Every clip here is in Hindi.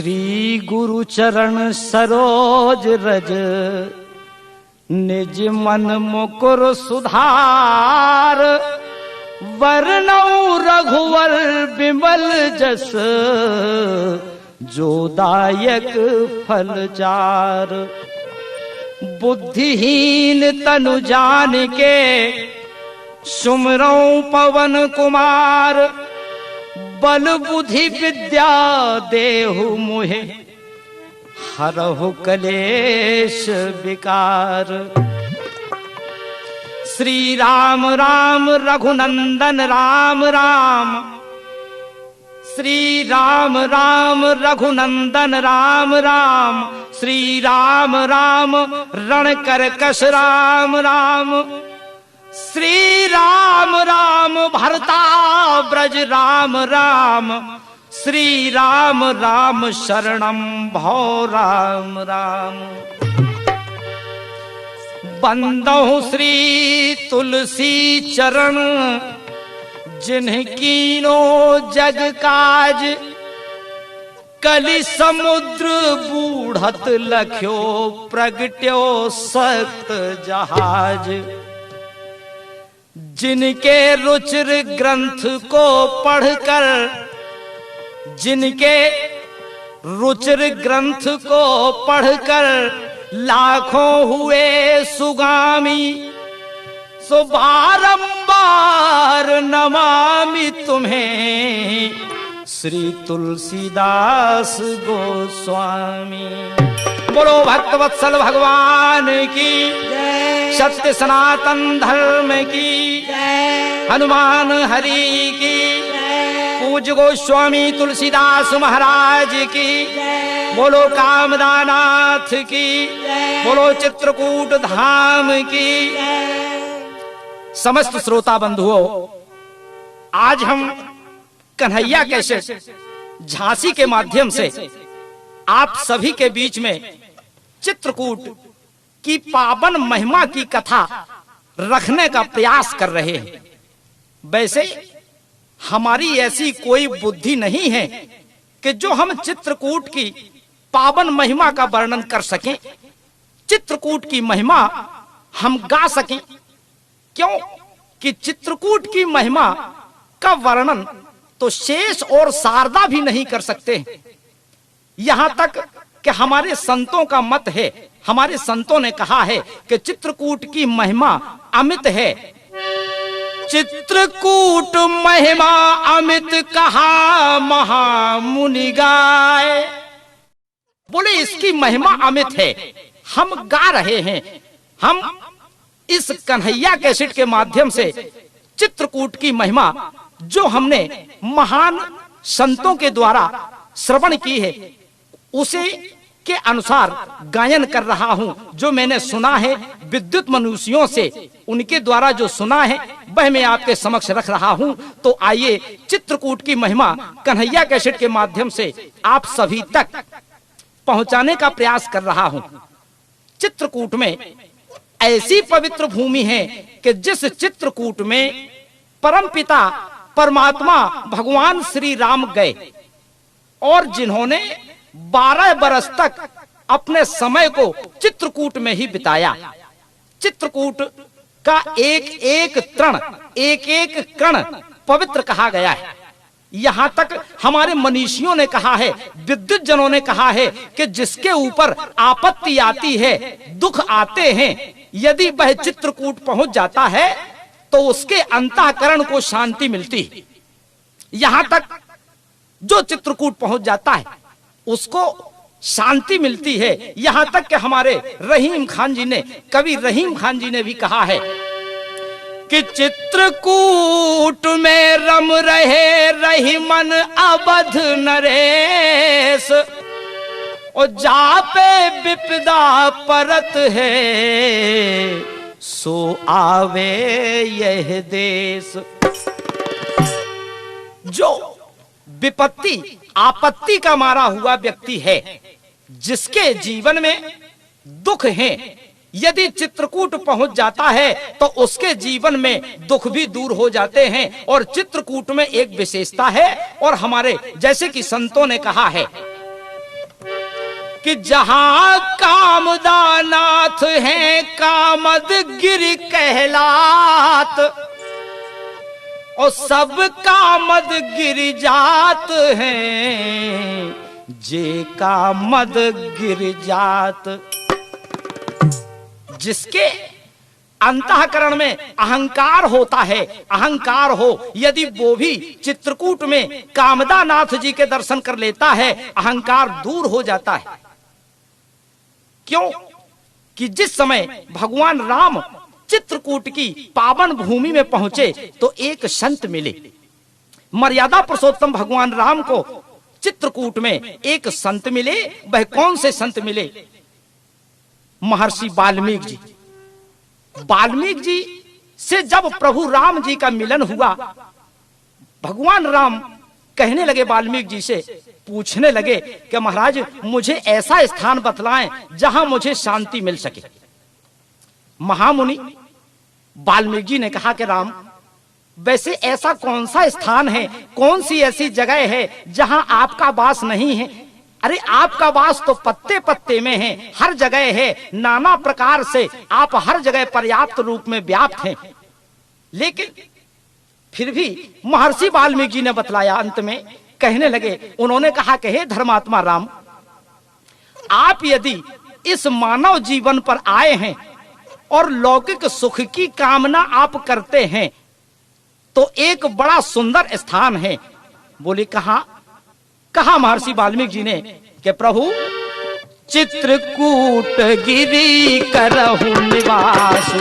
श्री गुरु चरण सरोज रज, निज मन मुकुर सुधार। वर्णौ रघुवर बिमल जस, जो दायक फल चार। बुद्धिहीन तनु जान के, सुमरौ पवन कुमार। बल बुद्धि विद्या देहु मुहे, हरहु कलेश विकार। श्री राम राम रघुनंदन राम राम, श्री राम राम रघुनंदन राम राम। श्री राम राम रण करकश राम राम। श्री राम राम भरता ब्रज राम राम। श्री राम राम शरणम भो राम राम। बंदौ श्री तुलसी चरण, जिनकीनो जग काज। कलि समुद्र बूढ़त लख्यो, प्रगट्यो सख्त जहाज। जिनके रुचिर ग्रंथ को पढ़कर, जिनके रुचिर ग्रंथ को पढ़कर लाखों हुए सुगामी। सो बारंबार नमामि तुम्हें, श्री तुलसीदास गोस्वामी। बोलो भक्तवत्सल भगवान की, सत्य सनातन धर्म की, हनुमान हरि की, पूज्य गोस्वामी तुलसीदास महाराज की। बोलो कामदानाथ की, बोलो चित्रकूट धाम की। समस्त श्रोता बंधुओं, आज हम कन्हैया कैसेट झांसी के माध्यम से आप सभी के बीच में चित्रकूट की पावन महिमा की कथा रखने का प्रयास कर रहे हैं। वैसे हमारी ऐसी कोई बुद्धि नहीं है कि जो हम चित्रकूट की पावन महिमा का वर्णन कर सकें, चित्रकूट की महिमा हम गा सकें। क्यों कि चित्रकूट की महिमा का वर्णन तो शेष और शारदा भी नहीं कर सकते। यहां तक कि हमारे संतों का मत है, हमारे संतों ने कहा है कि चित्रकूट की महिमा अमित है। चित्रकूट महिमा अमित कहा महामुनि गाय। बोले इसकी महिमा अमित है, हम गा रहे हैं। हम इस कन्हैया कैसेट के माध्यम से चित्रकूट की महिमा जो हमने महान संतों के द्वारा श्रवण की है, उसे के अनुसार गायन कर रहा हूं। जो मैंने सुना है विद्युत मनुष्यों से, उनके द्वारा जो सुना है वह मैं आपके समक्ष रख रहा हूं। तो आइए चित्रकूट की महिमा कन्हैया कैसेट के माध्यम से आप सभी तक पहुंचाने का प्रयास कर रहा हूं। चित्रकूट में ऐसी पवित्र भूमि है कि जिस चित्रकूट में परमपिता परमात्मा भगवान श्री राम गए और जिन्होंने 12 बरस तक अपने समय को चित्रकूट में ही बिताया। चित्रकूट का एक एक तृण, एक एक कण पवित्र कहा गया है। यहां तक हमारे मनीषियों ने कहा है, विद्युत जनों ने कहा है कि जिसके ऊपर आपत्ति आती है, दुख आते हैं, यदि वह चित्रकूट पहुंच जाता है तो उसके अंतःकरण को शांति मिलती है। यहां तक जो चित्रकूट पहुंच जाता है उसको शांति मिलती है। यहां तक कि हमारे रहीम खान जी ने, कवि रहीम खान जी ने भी कहा है कि चित्रकूट में रम रहे रहीमन अवध नरेश। और जापे विपदा परत है, सो आवे यह देश। जो विपत्ति आपत्ति का मारा हुआ व्यक्ति है, जिसके जीवन में दुख है, यदि चित्रकूट पहुंच जाता है तो उसके जीवन में दुख भी दूर हो जाते हैं। और चित्रकूट में एक विशेषता है, और हमारे जैसे कि संतों ने कहा है कि जहां कामदानाथ हैं कामद गिर कहलात, और सब कामद गिर जात हैं जे कामद गिर जात। जिसके अंतःकरण में अहंकार होता है, अहंकार हो यदि वो भी चित्रकूट में कामदानाथ जी के दर्शन कर लेता है, अहंकार दूर हो जाता है। क्यों कि जिस समय भगवान राम चित्रकूट की पावन भूमि में पहुंचे तो एक संत मिले। मर्यादा पुरुषोत्तम भगवान राम को चित्रकूट में एक संत मिले। वह कौन से संत मिले? महर्षि वाल्मीकि जी। वाल्मीकि जी से जब प्रभु राम जी का मिलन हुआ, भगवान राम कहने लगे वाल्मीकि जी से, पूछने लगे कि महाराज मुझे ऐसा स्थान बतलाएं जहां मुझे शांति मिल सके। महामुनि वाल्मीकि जी ने कहा कि राम, वैसे ऐसा कौन सा स्थान है, कौन सी ऐसी जगह है जहां आपका वास नहीं है? अरे आपका वास तो पत्ते पत्ते में है, हर जगह है, नाना प्रकार से आप हर जगह पर्याप्त रूप में व्याप्त हैं। लेकिन फिर भी महर्षि वाल्मीकि जी ने बतलाया, अंत में कहने लगे, उन्होंने कहा कि हे धर्मात्मा राम, आप यदि इस मानव जीवन पर आए हैं और लौकिक सुख की कामना आप करते हैं तो एक बड़ा सुंदर स्थान है। बोले कहा? कहा महर्षि वाल्मीकि जी ने कि प्रभु चित्रकूट गिरी करहु निवासु,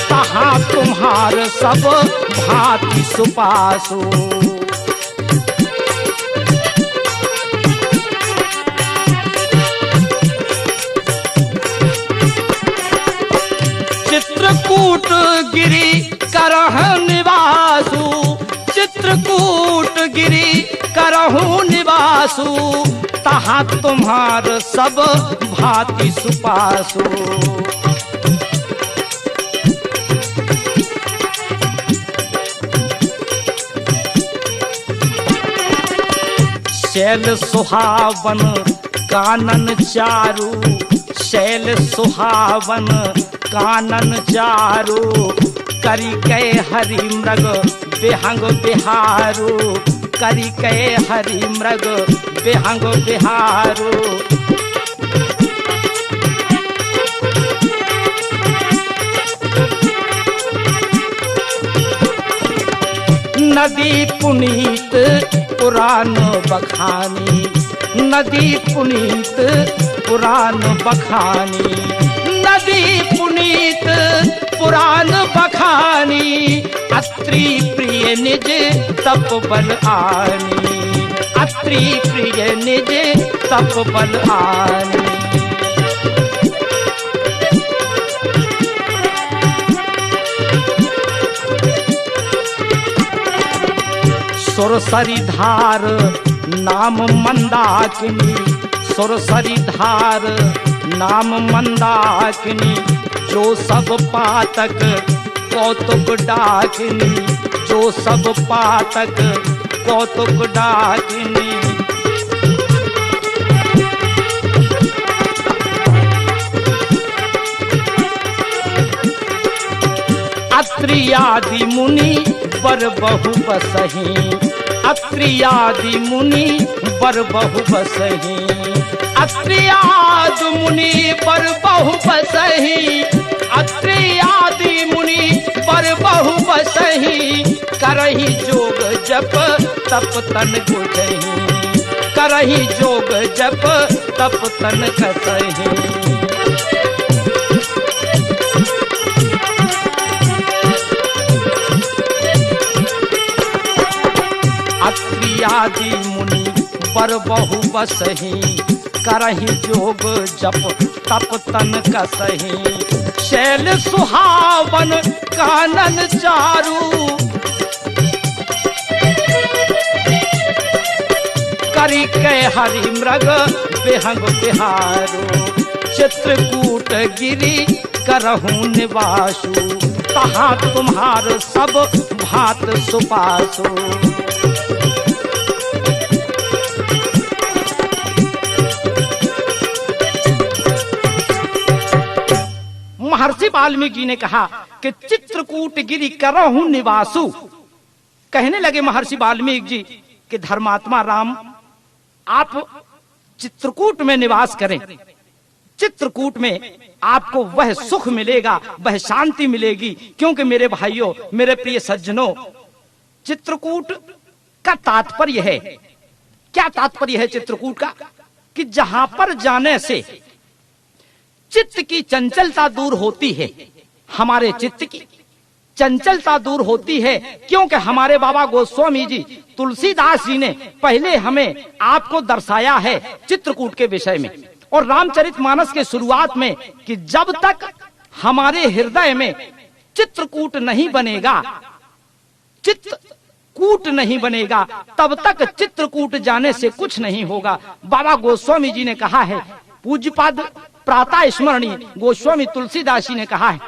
तहां तुम्हार सब भांति सुपासु। चित्रकूट गिरी करह निवासु, चित्रकूट गिरी करहु निवासु, तहां तुम्हार सब भांति सुपासु। शैल सुहावन कानन चारु, शैल सुहावन कानन चारु, करी कै हरि मृग बेहंग बिहारू, करी कै हरि मृग बेहंग बिहारू। नदी पुनीत पुराण बखानी, नदी पुनीत पुराण बखानी, नदी पुनीत पुराण बखानी, अत्रि प्रिय निज तप बल आनी, अत्रि प्रिय निज तप बल आनी। सुरसरी धार नाम मंदाकिनी, सुरसरी धार नाम मंदाकिनी, जो सब पातक कौतुक डाकिनी, जो सब पातक कौतुक डाकिनी। अत्रि आदि मुनि बर बहु बसहि, अत्रि आदि मुनि बर बहु बसहि, अत्रि आदि मुनि बर बहु बसहि, अत्रि आदि मुनि बर बहु बसहि, करहि जोग जप तप तन गुजहि, करहि जोग जप तप तन कसहि। अत्रि आदि मुनि बर बहु बसहि, करहि जोग जप तप तन कसहि। शैल सुहावन कानन चारु, करी कै हरि मृग बेहंग बिहारू, चित्रकूट गिरी करहु निवासु, तहां तुम्हार सब भांत सुपासु। महर्षि वाल्मीकि जी ने कहा कि चित्रकूट गिरि करहु निवासु। कहने लगे महर्षि वाल्मीकि जी कि धर्मात्मा राम, आप चित्रकूट में निवास करें। चित्रकूट में आपको वह सुख मिलेगा, वह शांति मिलेगी। क्योंकि मेरे भाइयों, मेरे प्रिय सज्जनों, चित्रकूट का तात्पर्य है, क्या तात्पर्य है चित्रकूट का? कि जहां पर जाने से चित्त की चंचलता दूर होती है, हमारे चित्त की चंचलता दूर होती है। क्योंकि हमारे बाबा गोस्वामी जी तुलसीदास जी ने पहले हमें आपको दर्शाया है चित्रकूट के विषय में, और रामचरितमानस के शुरुआत में, कि जब तक हमारे हृदय में चित्रकूट नहीं बनेगा, चित्रकूट नहीं बनेगा, तब तक चित्रकूट जाने से कुछ नहीं होगा। बाबा गोस्वामी जी ने कहा है, पूज्यपाद प्रातः स्मरणीय गोस्वामी तुलसीदास जी ने कहा है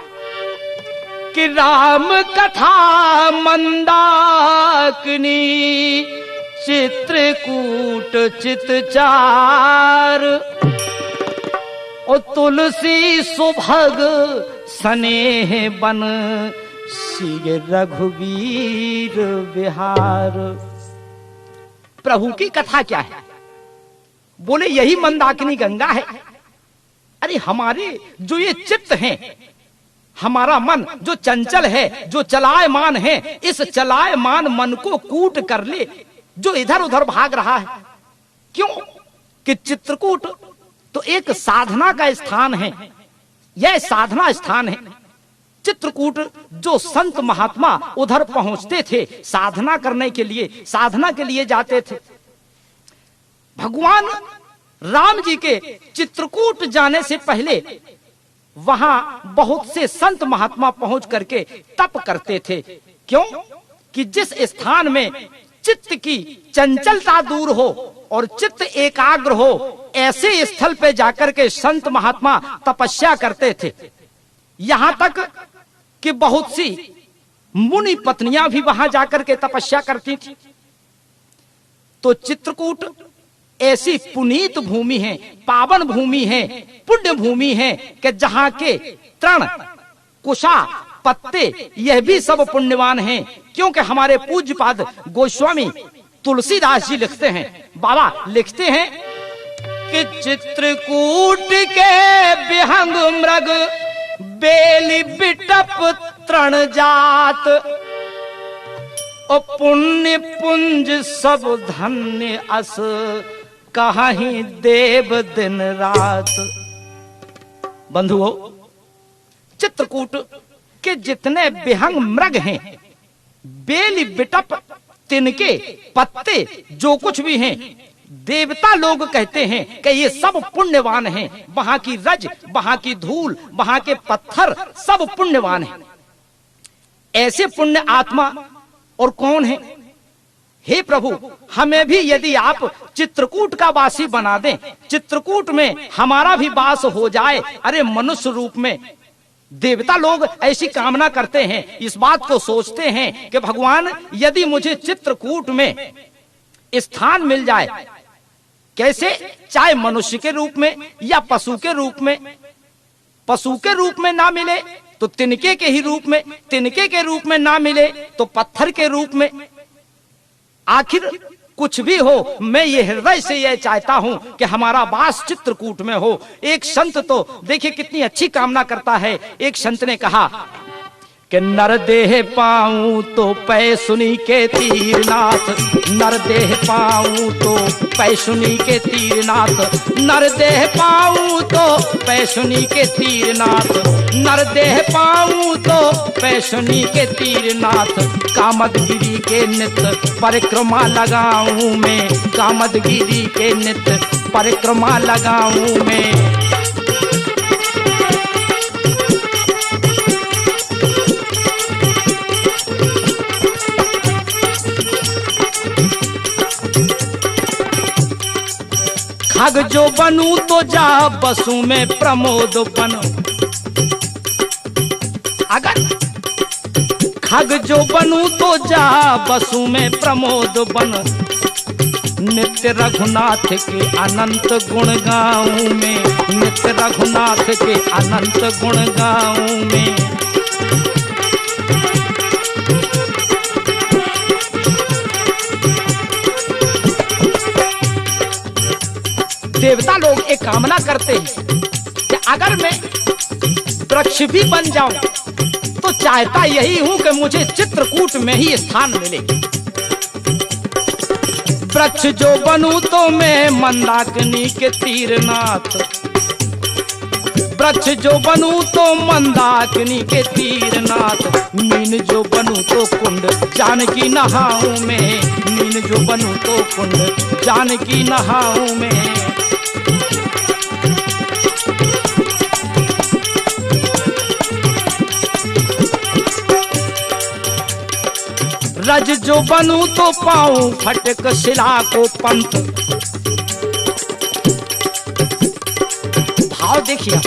कि राम कथा मंदाकिनी चित्रकूट चितचार, और तुलसी सुभग स्नेह बन श्री रघुवीर विहार। प्रभु की कथा क्या है? बोले यही मंदाकिनी गंगा है। अरे हमारे जो ये चित्त हैं, हमारा मन जो चंचल है, जो चलायमान है, इस चलायमान मन को कूट कर ले, जो इधर उधर भाग रहा है। क्यों? कि चित्रकूट तो एक साधना का स्थान है, यह साधना स्थान है। चित्रकूट जो संत महात्मा उधर पहुंचते थे साधना करने के लिए, साधना के लिए जाते थे। भगवान राम जी के चित्रकूट जाने से पहले वहां बहुत से संत महात्मा पहुंच करके तप करते थे। क्यों? कि जिस स्थान में चित्त की चंचलता दूर हो और चित्त एकाग्र हो, ऐसे स्थल पे जाकर के संत महात्मा तपस्या करते थे। यहां तक कि बहुत सी मुनि पत्नियां भी वहां जाकर के तपस्या करती थी। तो चित्रकूट ऐसी पुनीत भूमि है, पावन भूमि है, पुण्य भूमि है कि जहां के तृण, कुशा, पत्ते यह भी सब पुण्यवान हैं। क्योंकि हमारे पूज्यपाद गोस्वामी तुलसीदास जी लिखते हैं, बाबा लिखते हैं कि चित्रकूट के विहंग मृग बेली बिटप तृण जात, और पुण्य पुंज सब धन्य अस कहीं देव दिन रात। बंधुओं, चित्रकूट के जितने विहंग मृग हैं, बेली बिटप, तिनके, पत्ते, जो कुछ भी हैं, देवता लोग कहते हैं कि ये सब पुण्यवान हैं। वहां की रज, वहां की धूल, वहां के पत्थर सब पुण्यवान हैं। ऐसे पुण्य आत्मा और कौन है? हे प्रभु, हमें भी यदि आप चित्रकूट का वासी बना दें, चित्रकूट में हमारा भी वास हो जाए। अरे मनुष्य रूप में देवता लोग ऐसी कामना करते हैं, इस बात को सोचते हैं कि भगवान यदि मुझे चित्रकूट में स्थान मिल जाए, कैसे? चाहे मनुष्य के रूप में या पशु के रूप में। पशु के रूप में ना मिले तो तिनके के ही रूप में, तिनके के रूप में ना मिले तो पत्थर के रूप में। आखिर कुछ भी हो, मैं ये हृदय से यह चाहता हूं कि हमारा वास चित्रकूट में हो। एक संत तो देखिए कितनी अच्छी कामना करता है। एक संत ने कहा कि नर देह पाऊं तो पै सुनी के तीरनाथ, नर देह पाऊं तो पै सुनी के तीरनाथ, नर देह पाऊं तो पै सुनी के तीरनाथ, नर देह पाऊं तो पै सुनी के तीरनाथ। कामदगिरी के नित्य परिक्रमा लगाऊं मैं, कामदगिरी के नित्य परिक्रमा लगाऊं मैं। खग जो बनूं तो जा बसू में प्रमोद बन, अगर खग जो बनूं तो जा बसू में प्रमोद बन, नित्य रघुनाथ के अनंत गुण गाऊं मैं, नित्य रघुनाथ के अनंत गुण गाऊं मैं। देवता लोग एक कामना करते हैं कि अगर मैं वृक्ष भी बन जाऊं तो चाहता यही हूं कि मुझे चित्रकूट में ही स्थान मिले। वृक्ष जो बनूं तो मैं मंदाकिनी के तीरनाथ, वृक्ष जो बनूं तो मंदाकिनी के तीरनाथ। मीन जो बनूं तो कुंड जानकी नहाऊं मैं, मीन जो बनूं तो कुंड जानकी नहाऊं मैं। रज जो बनूं तो पाऊं फटक शिला को पंथ। भाव देखिए,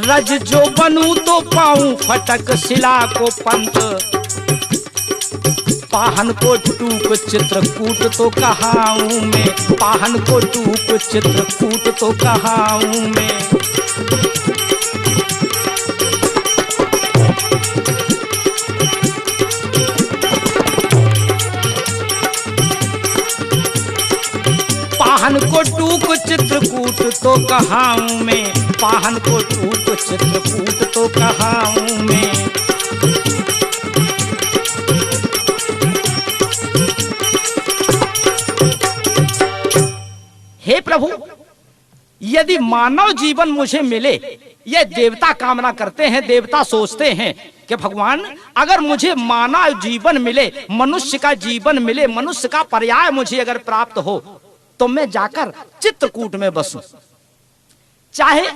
रज जो बनूं तो पाऊं फटक शिला को पंथ। पाहन को टूक चित्रकूट तो कहाऊं मैं, पाहन को टूक चित्रकूट तो कहाऊं मैं। पाहन को टूक चित्रकूट तो कहाऊं मैं, पाहन को टूक चित्रकूट तो कहाऊं मैं। हे प्रभु, यदि मानव जीवन मुझे मिले, ये देवता कामना करते हैं, देवता सोचते हैं कि भगवान अगर मुझे मानव जीवन मिले, मनुष्य का जीवन मिले, मनुष्य का पर्याय मुझे अगर प्राप्त हो तो मैं जाकर चित्रकूट में बसूं, चाहे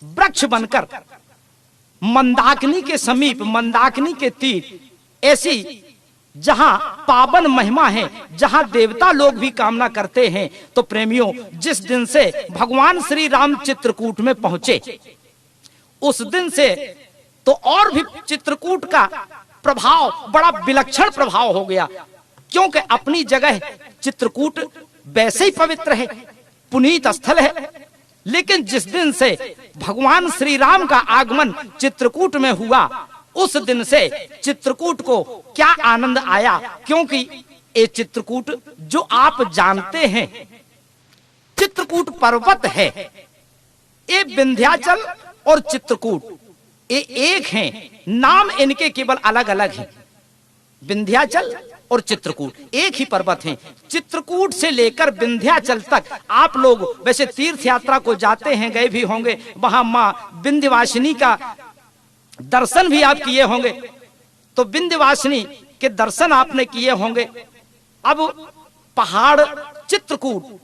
वृक्ष बनकर मंदाकिनी के समीप, मंदाकिनी के तीर, ऐसी जहां पावन महिमा है, जहां देवता लोग भी कामना करते हैं। तो प्रेमियों, जिस दिन से भगवान श्री राम चित्रकूट में पहुंचे, उस दिन से तो और भी चित्रकूट का प्रभाव बड़ा विलक्षण प्रभाव हो गया, क्योंकि अपनी जगह चित्रकूट वैसे ही पवित्र है, पुनीत स्थल है। लेकिन जिस दिन से भगवान श्री राम का आगमन चित्रकूट में हुआ, उस दिन से चित्रकूट को क्या आनंद आया, क्योंकि ये चित्रकूट जो आप जानते हैं, चित्रकूट पर्वत है। ये विंध्याचल और चित्रकूट ये एक हैं, नाम इनके केवल अलग अलग हैं। विंध्याचल और चित्रकूट एक ही पर्वत हैं। चित्रकूट से लेकर विंध्याचल तक आप लोग वैसे तीर्थ यात्रा को जाते हैं, गए भी होंगे, वहां मां विंध्यवासिनी का दर्शन भी आप किए होंगे, तो विंध्यवासिनी के दर्शन आपने किए होंगे। अब पहाड़ चित्रकूट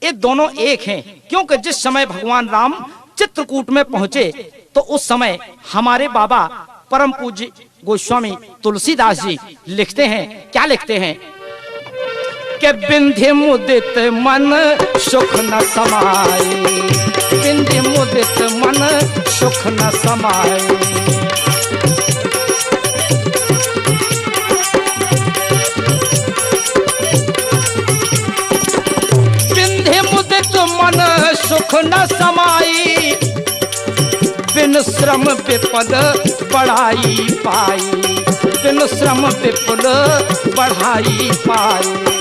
ये दोनों एक हैं, क्योंकि जिस समय भगवान राम चित्रकूट में पहुंचे तो उस समय हमारे बाबा परम पूज्य गोस्वामी तुलसीदास जी लिखते हैं, क्या लिखते हैं कि विंध्य मुदित मन सुख न समाए, विंध्य मुदित मन सुख न समाए। विंध्य मुदित मन सुख न समाई, बिन श्रम विपद बढ़ाई पाई, बिन श्रम विपुल बढ़ाई पाई।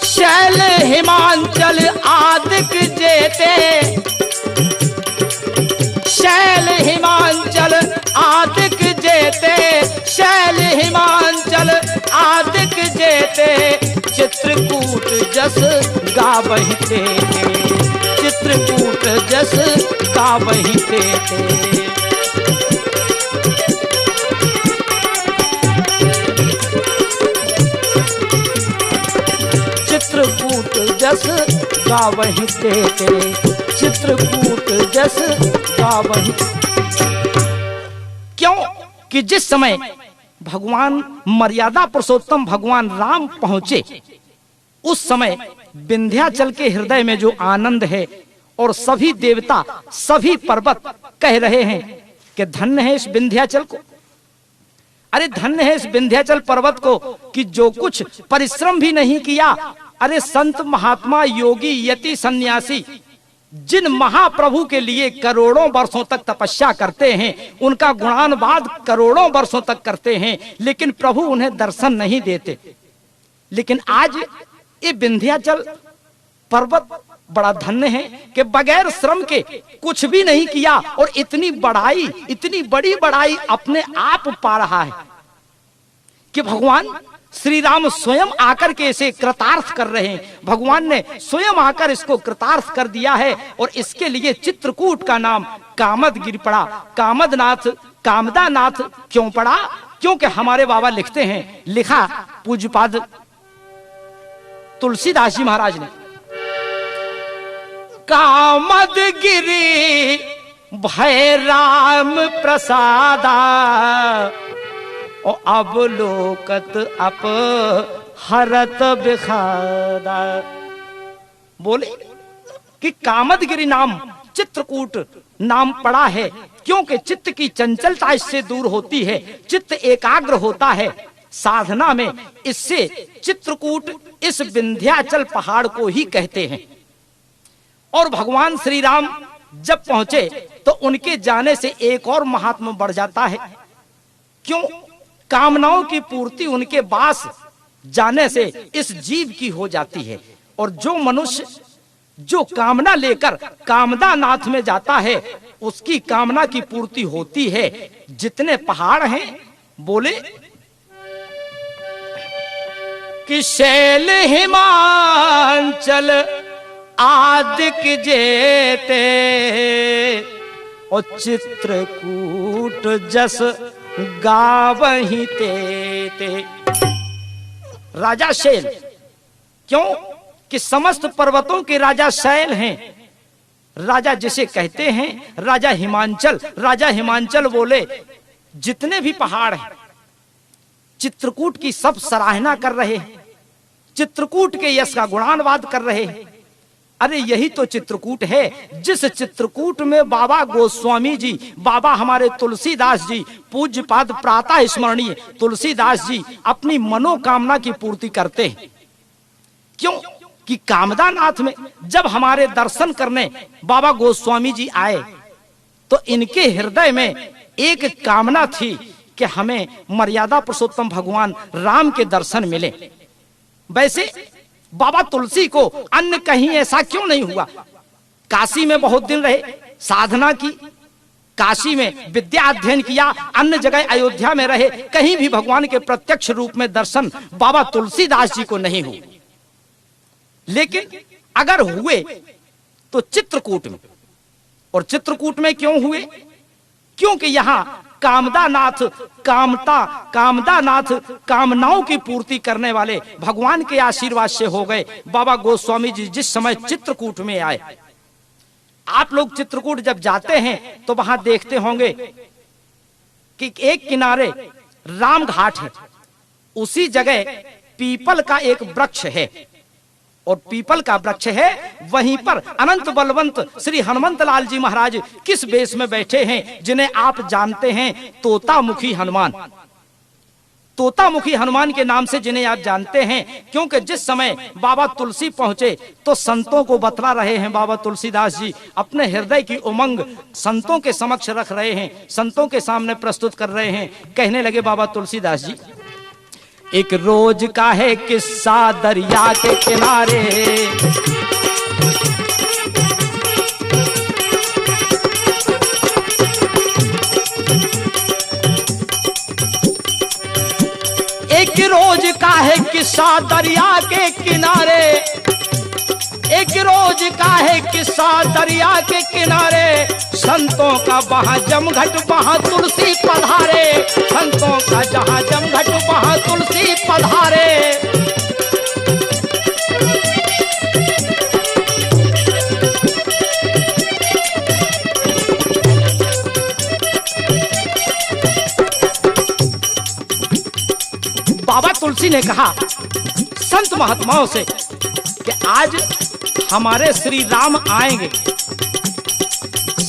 शैल हिमांचल आदिक जेते, शैल हिमांचल आदिक जेते, शैल हिमांचल आदिक जेते, चित्रकूट जस गावहि तेते, चित्रकूट जस गावहि तेते। चित्रकूट जस गावहि तेते, चित्रकूट जस गावहि। क्यों कि जिस समय भगवान मर्यादा पुरुषोत्तम भगवान राम पहुंचे, उस समय विंध्याचल के हृदय में जो आनंद है और सभी देवता, सभी पर्वत कह रहे हैं कि धन्य है इस विंध्याचल को। अरे धन्य है इस विंध्याचल पर्वत को कि जो कुछ परिश्रम भी नहीं किया। अरे संत महात्मा योगी यति सन्यासी जिन महाप्रभु के लिए करोड़ों वर्षों तक तपस्या करते हैं, उनका गुणानुवाद करोड़ों वर्षों तक करते हैं, लेकिन प्रभु उन्हें दर्शन नहीं देते। लेकिन आज ये विंध्याचल पर्वत बड़ा धन्य है कि बगैर श्रम के कुछ भी नहीं किया और इतनी बढ़ाई, इतनी बड़ी बढ़ाई अपने आप पा रहा है कि भगवान श्री राम स्वयं आकर के इसे कृतार्थ कर रहे हैं। भगवान ने स्वयं आकर इसको कृतार्थ कर दिया है और इसके लिए चित्रकूट का नाम कामदगिरि पड़ा। कामदनाथ, कामदानाथ क्यों पड़ा? क्योंकि हमारे बाबा लिखते हैं, लिखा पूज्यपाद तुलसीदास जी महाराज ने, कामदगिरि भय राम प्रसादा और अवलोकत अप हरत बिखादा। बोले कि कामदगिरि नाम चित्रकूट नाम पड़ा है क्योंकि चित्त की चंचलता इससे दूर होती है, चित्त एकाग्र होता है साधना में। इससे चित्रकूट इस विंध्याचल पहाड़ को ही कहते हैं। और भगवान श्री राम जब पहुंचे तो उनके जाने से एक और महात्मा बढ़ जाता है। क्यों? कामनाओं की पूर्ति उनके पास जाने से इस जीव की हो जाती है। और जो मनुष्य जो कामना लेकर कामदानाथ में जाता है, उसकी कामना की पूर्ति होती है। जितने पहाड़ हैं, बोले कि शैल हिमांचल आदिक जेते और चित्रकूट जस गावही ते। राजा शैल, क्यों कि समस्त पर्वतों के राजा शैल हैं। राजा जिसे कहते हैं राजा हिमांचल। राजा हिमांचल बोले जितने भी पहाड़ हैं चित्रकूट की सब सराहना कर रहे हैं, चित्रकूट के यश का गुणानुवाद कर रहे हैं। अरे यही तो चित्रकूट है जिस चित्रकूट में बाबा गोस्वामी जी, बाबा हमारे तुलसीदास जी, पूज्यपाद प्रातः स्मरणीय तुलसीदास जी अपनी मनोकामना की पूर्ति करते हैं। क्यों कि कामदानाथ में जब हमारे दर्शन करने बाबा गोस्वामी जी आए तो इनके हृदय में एक कामना थी कि हमें मर्यादा पुरुषोत्तम भगवान राम के दर्शन मिले। वैसे बाबा तुलसी को अन्य कहीं ऐसा क्यों नहीं हुआ? काशी में बहुत दिन रहे, साधना की, काशी में विद्या अध्ययन किया, अन्य जगह अयोध्या में रहे, कहीं भी भगवान के प्रत्यक्ष रूप में दर्शन बाबा तुलसीदास जी को नहीं हुए। लेकिन अगर हुए तो चित्रकूट में। और चित्रकूट में क्यों हुए? क्योंकि यहाँ कामदानाथ, कामदानाथ कामनाओं की पूर्ति करने वाले भगवान के आशीर्वाद से हो गए। बाबा गोस्वामी जी जिस समय चित्रकूट में आए, आप लोग चित्रकूट जब जाते हैं तो वहां देखते होंगे कि एक किनारे राम घाट है, उसी जगह पीपल का एक वृक्ष है और पीपल का वृक्ष है, वहीं पर अनंत बलवंत श्री हनुमंत लाल जी महाराज किस वेश में बैठे हैं, जिन्हें आप जानते हैं तोतामुखी हनुमान। तोतामुखी हनुमान के नाम से जिन्हें आप जानते हैं, क्योंकि जिस समय बाबा तुलसी पहुंचे तो संतों को बतला रहे हैं बाबा तुलसीदास जी, अपने हृदय की उमंग संतों के समक्ष रख रहे हैं, संतों के सामने प्रस्तुत कर रहे हैं। कहने लगे बाबा तुलसीदास जी, एक रोज का है किस्सा दरिया के किनारे, एक रोज का है किस्सा दरिया के किनारे, एक रोज का है किस्सा दरिया के किनारे, संतों का वहां जमघट वहां तुलसी पधारे, संतों का जहां जमघट वहां तुलसी पधारे। बाबा तुलसी ने कहा संत महात्माओं से कि आज हमारे श्री राम आएंगे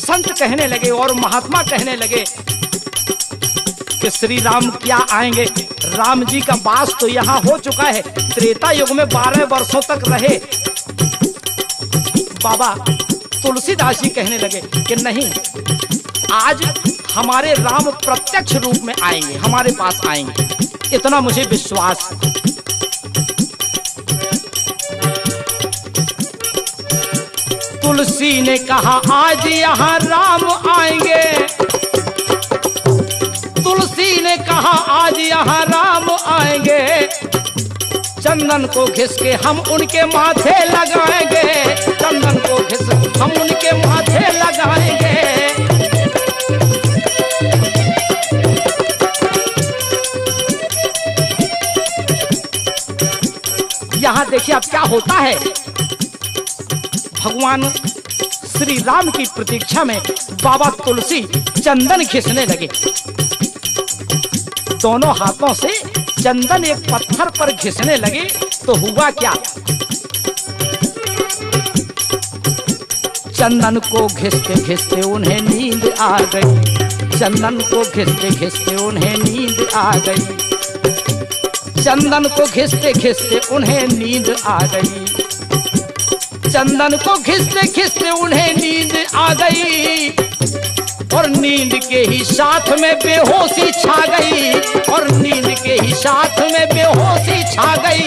संत कहने लगे और महात्मा कहने लगे कि श्री राम क्या आएंगे। राम जी का वास तो यहाँ हो चुका है। त्रेता युग में 12 वर्षों तक रहे। बाबा तुलसीदास जी कहने लगे कि नहीं, आज हमारे राम प्रत्यक्ष रूप में आएंगे, हमारे पास आएंगे, इतना मुझे विश्वास। तुलसी ने कहा आज यहाँ राम आएंगे। तुलसी ने कहा आज यहाँ राम आएंगे। चंदन को घिस के हम उनके माथे लगाएंगे। चंदन को घिस हम उनके माथे लगाएंगे। यहाँ देखिए अब क्या होता है। भगवान श्री राम की प्रतीक्षा में बाबा तुलसी चंदन घिसने लगे। दोनों हाथों से चंदन एक पत्थर पर घिसने लगे तो हुआ क्या, चंदन को घिसते घिसते उन्हें नींद आ गई। चंदन को घिसते घिसते उन्हें नींद आ गई। चंदन को घिसते घिसते उन्हें नींद आ गई। चंदन को घिसते घिसते उन्हें नींद आ गई। और नींद के ही साथ में बेहोशी छा गई। और नींद के ही साथ में बेहोशी छा गई।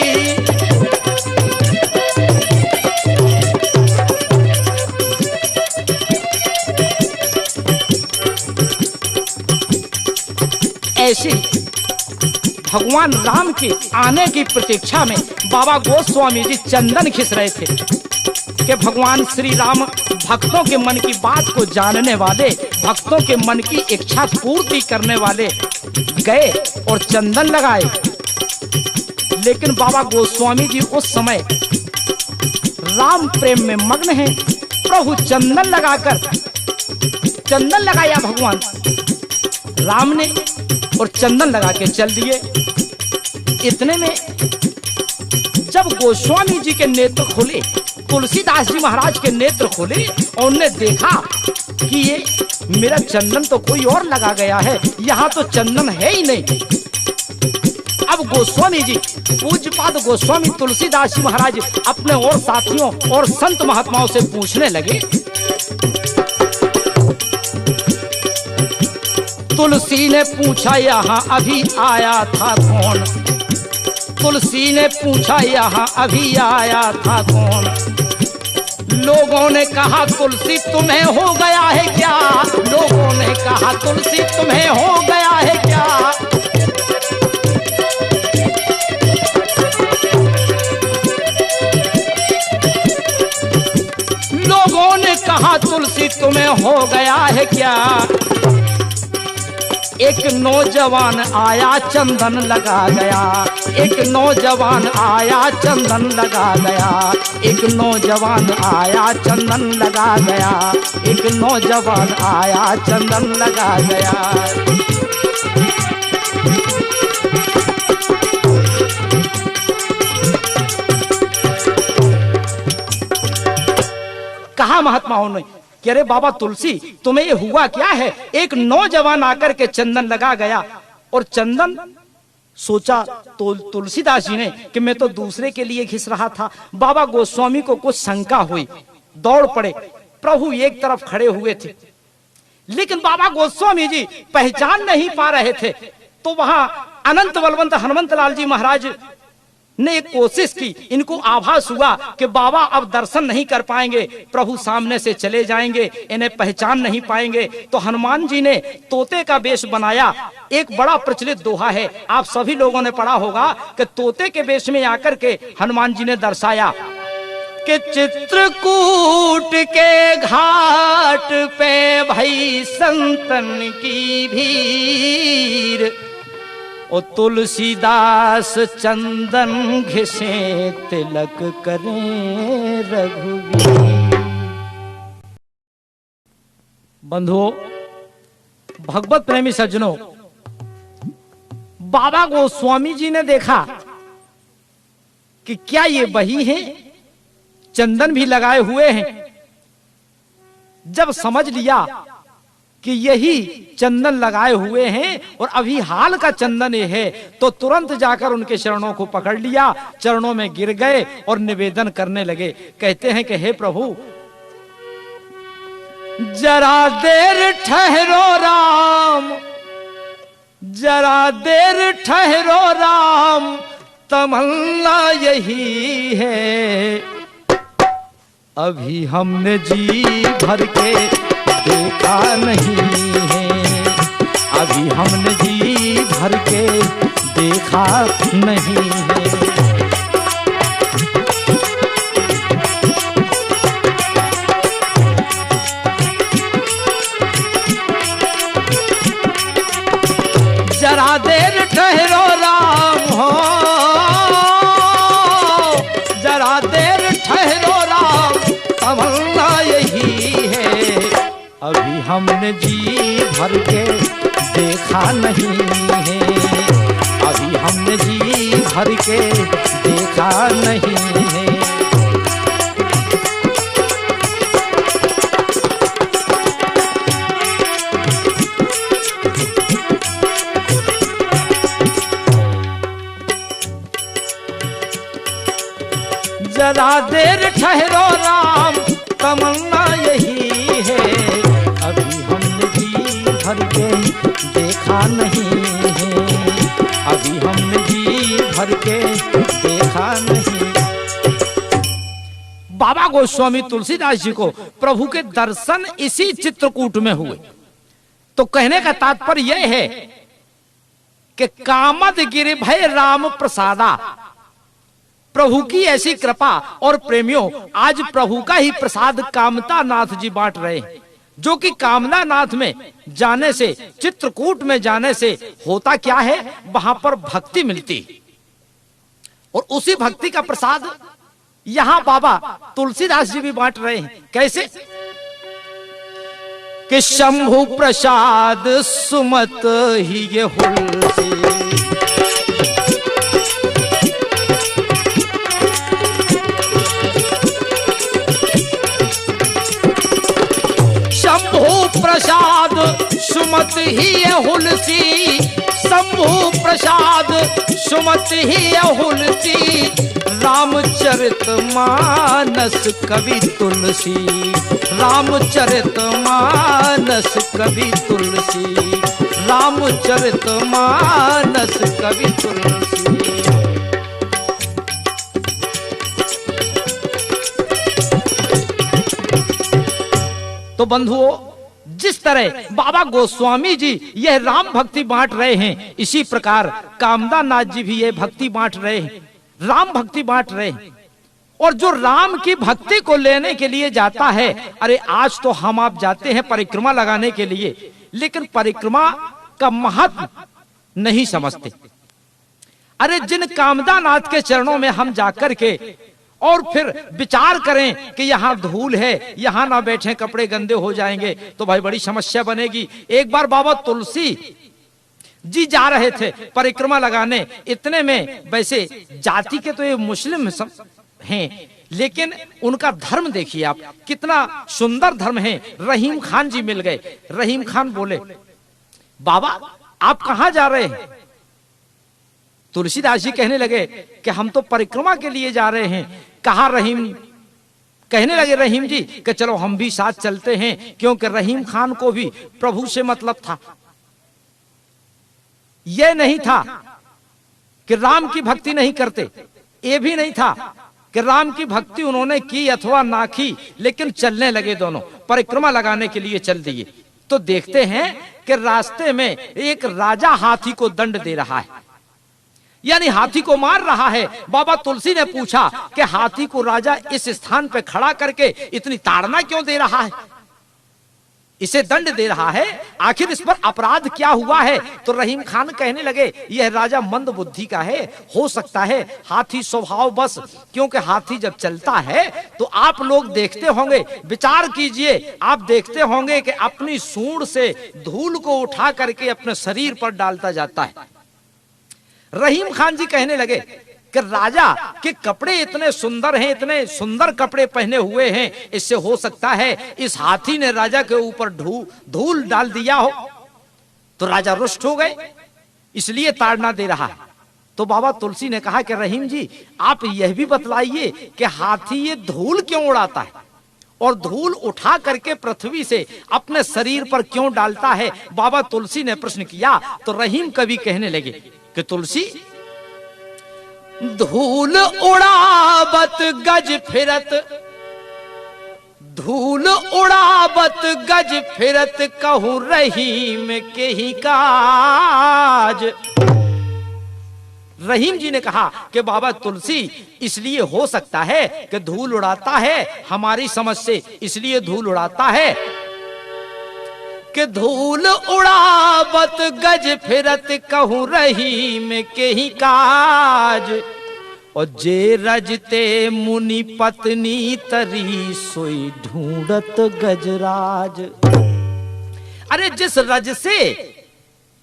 ऐसी भगवान राम के आने की प्रतीक्षा में बाबा गोस्वामी जी चंदन घिस रहे थे कि भगवान श्री राम भक्तों के मन की बात को जानने वाले, भक्तों के मन की इच्छा पूर्ति करने वाले गए और चंदन लगाए। लेकिन बाबा गोस्वामी जी उस समय राम प्रेम में मग्न हैं। प्रभु चंदन लगाकर, चंदन लगाया भगवान राम ने और चंदन लगा के चल दिए। इतने में जब गोस्वामी जी के नेत्र खुले, तुलसीदास जी महाराज के नेत्र खुले और उन्होंने देखा कि ये मेरा चंदन तो कोई और लगा गया है, यहाँ तो चंदन है ही नहीं। अब गोस्वामी जी, पूज्यपाद गोस्वामी तुलसीदास जी महाराज अपने और साथियों और संत महात्माओं से पूछने लगे, तुलसी ने पूछा यहाँ अभी आया था कौन। तुलसी ने पूछा यहाँ अभी आया था कौन। लोगों ने कहा तुलसी तुम्हें हो गया है क्या। लोगों ने कहा तुलसी तुम्हें हो गया है क्या। लोगों ने कहा तुलसी तुम्हें हो गया है क्या। एक नौजवान आया चंदन लगा गया। एक नौजवान आया चंदन लगा गया। एक नौजवान आया चंदन लगा गया। एक नौजवान आया चंदन लगा गया। कहा महात्माओं ने कि अरे बाबा तुलसी तुम्हें ये हुआ क्या है। एक नौजवान आकर के चंदन लगा गया। और चंदन सोचा तो तुलसीदास जी ने कि मैं तो दूसरे के लिए घिस रहा था। बाबा गोस्वामी को कुछ शंका हुई, दौड़ पड़े। प्रभु एक तरफ खड़े हुए थे, लेकिन बाबा गोस्वामी जी पहचान नहीं पा रहे थे। तो वहां अनंत बलवंत हनुमंत लाल जी महाराज ने एक कोशिश की। इनको आभास हुआ कि बाबा अब दर्शन नहीं कर पाएंगे, प्रभु सामने से चले जाएंगे, इन्हें पहचान नहीं पाएंगे। तो हनुमान जी ने तोते का वेश बनाया। एक बड़ा प्रचलित दोहा है, आप सभी लोगों ने पढ़ा होगा कि तोते के वेश में आकर के हनुमान जी ने दर्शाया कि चित्रकूट के घाट पे भई संतन की भीड़। ओ तुलसीदास चंदन घिसे तिलक करें रघुवीर। बंधुओं, भगवत प्रेमी सज्जनों, बाबा गोस्वामी जी ने देखा कि क्या ये वही है, चंदन भी लगाए हुए हैं। जब समझ लिया कि यही चंदन लगाए हुए हैं और अभी हाल का चंदन ये है, तो तुरंत जाकर उनके चरणों को पकड़ लिया, चरणों में गिर गए और निवेदन करने लगे। कहते हैं कि हे प्रभु, जरा देर ठहरो राम, जरा देर ठहरो राम, तमन्ना यही है, अभी हमने जी भर के देखा नहीं है, अभी हमने जी भर के देखा नहीं है। जरा देर ठहरो राम हो, जरा देर ठहरो राम, तमन्ना यही है, अभी हमने जी भर के देखा नहीं है, अभी हमने जी भर के देखा नहीं है। जरा देर ठहरो राम, तमन्ना यही है, अभी हमने जी भर के देखा नहीं है, अभी हमने जी भर के देखा नहीं। बाबा गोस्वामी तुलसीदास जी को प्रभु के दर्शन इसी चित्रकूट में हुए। तो कहने का तात्पर्य यह है कि कामद गिरिभय राम प्रसादा, प्रभु की ऐसी कृपा। और प्रेमियों, आज प्रभु का ही प्रसाद कामता नाथ जी बांट रहे हैं, जो कि कामना नाथ में जाने से, चित्रकूट में जाने से होता क्या है, वहां पर भक्ति मिलती, और उसी भक्ति का प्रसाद यहां बाबा तुलसीदास जी भी बांट रहे हैं। कैसे कि शंभु प्रसाद सुमत ही ये हुलसी, शंभु प्रसाद सुमत ही हुलसी, शंभु प्रसाद सुमत ही हुलसी, रामचरित मानस कवि तुलसी, रामचरित मानस कवि तुलसी, रामचरित मानस कवि तुलसी। तो बंधुओं, जिस तरह बाबा गोस्वामी जी यह राम भक्ति बांट रहे हैं, इसी प्रकार कामदा नाथ जी भी यह भक्ति बांट रहे हैं, राम भक्ति बांट रहे हैं। और जो राम की भक्ति को लेने के लिए जाता है, अरे आज तो हम आप जाते हैं परिक्रमा लगाने के लिए, लेकिन परिक्रमा का महत्व नहीं समझते। अरे जिन कामदा नाथ के चरणों में हम जाकर के और फिर विचार करें कि यहाँ धूल है, यहाँ ना बैठे, कपड़े गंदे हो जाएंगे, तो भाई बड़ी समस्या बनेगी। एक बार बाबा तुलसी जी जा रहे थे परिक्रमा लगाने, इतने में वैसे जाति के तो ये मुस्लिम हैं, लेकिन उनका धर्म देखिए आप, कितना सुंदर धर्म है। रहीम खान जी मिल गए। रहीम खान बोले, बाबा आप कहाँ जा रहे हैं? तुलसीदास जी कहने लगे कि हम तो परिक्रमा के लिए जा रहे हैं। कहा रहीम, कहने लगे रहीम जी कि चलो हम भी साथ चलते हैं, क्योंकि रहीम खान को भी प्रभु से मतलब था। यह नहीं था कि राम की भक्ति नहीं करते, ये भी नहीं था कि राम की भक्ति उन्होंने की अथवा ना की, लेकिन चलने लगे, दोनों परिक्रमा लगाने के लिए चल दिए। तो देखते हैं कि रास्ते में एक राजा हाथी को दंड दे रहा है, यानी हाथी को मार रहा है। बाबा तुलसी ने पूछा कि हाथी को राजा इस स्थान पे खड़ा करके इतनी ताड़ना क्यों दे रहा है, इसे दंड दे रहा है, आखिर इस पर अपराध क्या हुआ है? तो रहीम खान कहने लगे, यह राजा मंद बुद्धि का है, हो सकता है हाथी स्वभाव बस, क्योंकि हाथी जब चलता है तो आप लोग देखते होंगे, विचार कीजिए, आप देखते होंगे कि अपनी सूंड से धूल को उठा करके अपने शरीर पर डालता जाता है। रहीम खान जी कहने लगे कि राजा के कपड़े इतने सुंदर हैं, इतने सुंदर कपड़े पहने हुए हैं, इससे हो सकता है इस हाथी ने राजा के ऊपर धूल डाल दिया हो। तो राजा रुष्ट हो गए, इसलिए ताड़ना दे रहा है। तो बाबा तुलसी ने कहा कि रहीम जी, आप यह भी बतलाइए कि हाथी ये धूल क्यों उड़ाता है और धूल उठा करके पृथ्वी से अपने शरीर पर क्यों डालता है। बाबा तुलसी ने प्रश्न किया तो रहीम कवि कहने लगे कि तुलसी, धूल उड़ावत गज फिरत, धूल उड़ावत गज फिरत, कहूं रहीम के ही काज। रहीम जी ने कहा कि बाबा तुलसी, इसलिए हो सकता है कि धूल उड़ाता है हमारी समझ से, इसलिए धूल उड़ाता है कि धूल उड़ावत गज फिरत, कहूं रहीम के ही काज। और जे रजते मुनि पत्नी तरी, सोई ढूंढत गजराज। अरे जिस रज से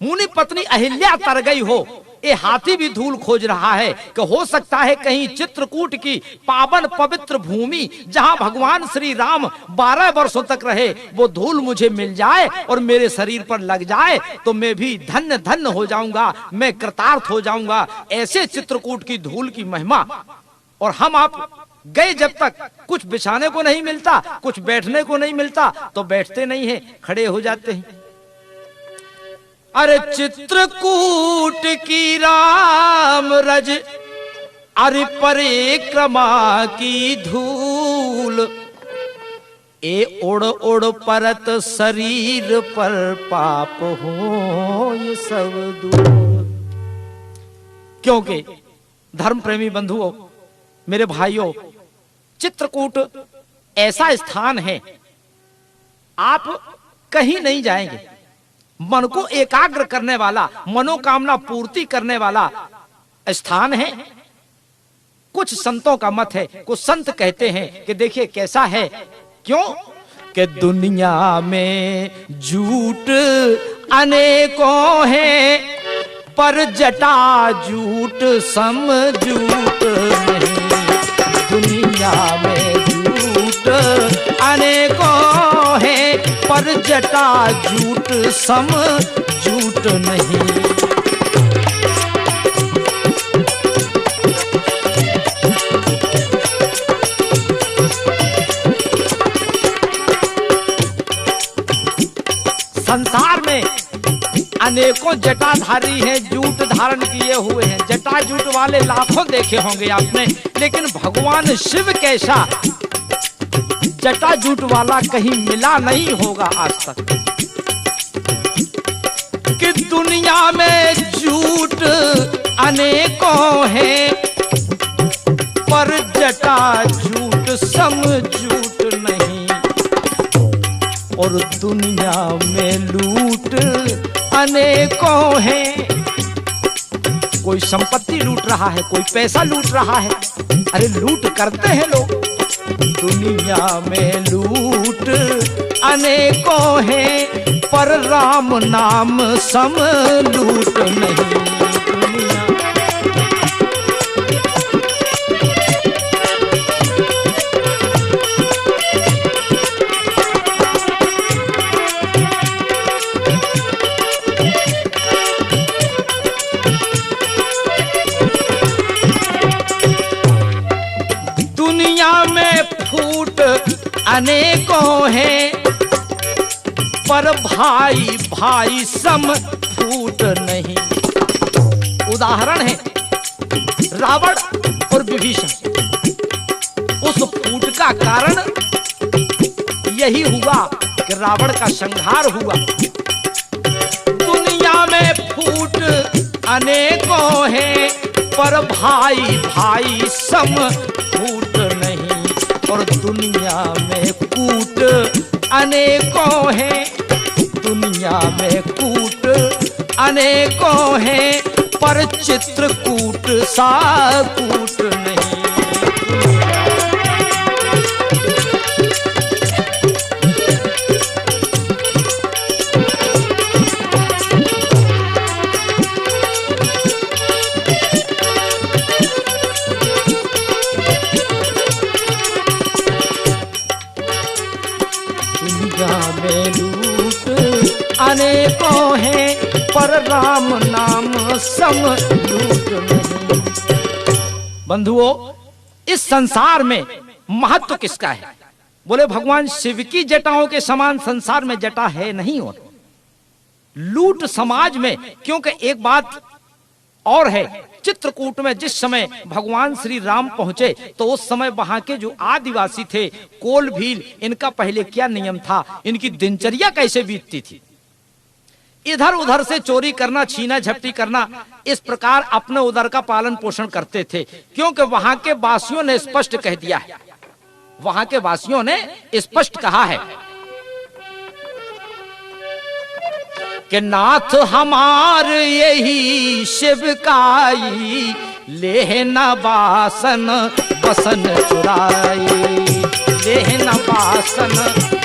मुनि पत्नी अहिल्या तर गई हो, ये हाथी भी धूल खोज रहा है कि हो सकता है कहीं चित्रकूट की पावन पवित्र भूमि जहां भगवान श्री राम 12 वर्षों तक रहे, वो धूल मुझे मिल जाए और मेरे शरीर पर लग जाए तो मैं भी धन्य धन्य हो जाऊंगा, मैं कृतार्थ हो जाऊंगा। ऐसे चित्रकूट की धूल की महिमा। और हम आप गए जब तक कुछ बिछाने को नहीं मिलता, कुछ बैठने को नहीं मिलता, तो बैठते नहीं है, खड़े हो जाते हैं। अरे चित्रकूट की राम रज, अरे परिक्रमा की धूल, ए उड़ उड़ परत शरीर पर, पाप हो ये सब दूर। क्योंकि धर्म प्रेमी बंधुओं, मेरे भाइयों, चित्रकूट ऐसा स्थान है, आप कहीं नहीं जाएंगे, मन को एकाग्र करने वाला, मनोकामना पूर्ति करने वाला स्थान है। कुछ संतों का मत है, कुछ संत कहते हैं कि देखिए कैसा है, क्यों कि दुनिया में झूठ अनेकों हैं, पर जटा झूठ सम झूठ नहीं। दुनिया में झूठ अनेकों हैं, पर जटा झूठ सम झूठ नहीं। संसार में अनेकों जटाधारी हैं, जूट धारण किए हुए हैं, जटा जूट वाले लाखों देखे होंगे आपने, लेकिन भगवान शिव कैसा जटा जूट वाला कहीं मिला नहीं होगा आज तक। कि दुनिया में झूठ अनेकों हैं, पर जटा झूठ सम झूठ नहीं। और दुनिया में लूट अनेकों हैं, कोई संपत्ति लूट रहा है, कोई पैसा लूट रहा है, अरे लूट करते हैं लोग। दुनिया में लूट अनेकों हैं, पर राम नाम सम लूट नहीं। दुनिया में फूट अनेकों हैं, पर भाई भाई सम फूट नहीं। उदाहरण है रावण और विभीषण। उस फूट का कारण यही हुआ कि रावण का संहार हुआ। दुनिया में फूट अनेकों हैं, पर भाई भाई सम फूट नहीं। और दुनिया में कूट अनेकों हैं, दुनिया में कूट अनेकों हैं, पर चित्रकूट सा कूट नहीं। अनेकों हैं, पर राम नाम सम लूट नहीं। बंधुओं, इस संसार में महत्व किसका है? बोले भगवान शिव की जटाओं के समान संसार में जटा है नहीं। और लूट समाज में, क्योंकि एक बात और है, चित्रकूट में जिस समय भगवान श्री राम पहुंचे तो उस समय वहां के जो आदिवासी थे, कोल भील, इनका पहले क्या नियम था, इनकी दिनचर्या कैसे बीतती थी। इधर उधर से चोरी करना, छीना झपटी करना, इस प्रकार अपने उधर का पालन पोषण करते थे। क्योंकि वहां के वासियों ने स्पष्ट कह दिया है, वहां के वासियों ने स्पष्ट कहा है कि नाथ हमार यही शिवकाई, लेहना बासन बसन चुराए, लेहना बासन